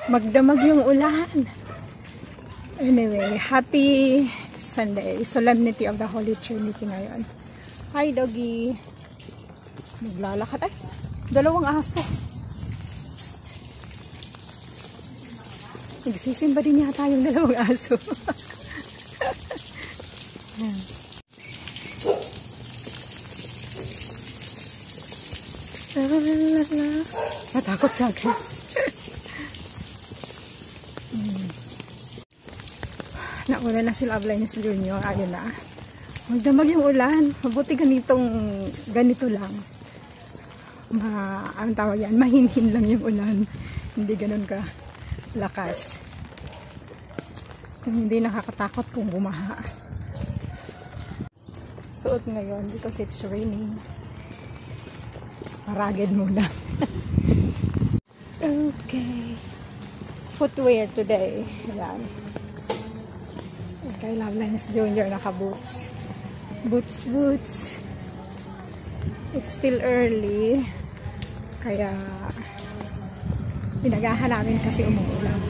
Magdamag yung ulan. Anyway, happy Sunday. Solemnity of the Holy Trinity ngayon. Hi, doggy. Naglalakad ay. Dalawang aso. Nagsisimba din yata yung dalawang aso. Natakot sa akin. Nauna na sila Linus Junior. Ayun na. Magdamag yung ulan. Mabuti ganito lang. Ang tawag yan, mahinhin lang yung ulan. Hindi ganun ka lakas. Kung hindi nakakatakot kung bumaha. Suot ngayon because it's raining. Ragged muna. Okay. Footwear today. Ayan. Kay Linus Junior naka-boots. Boots. It's still early. Kaya pinagahan namin kasi umuulan.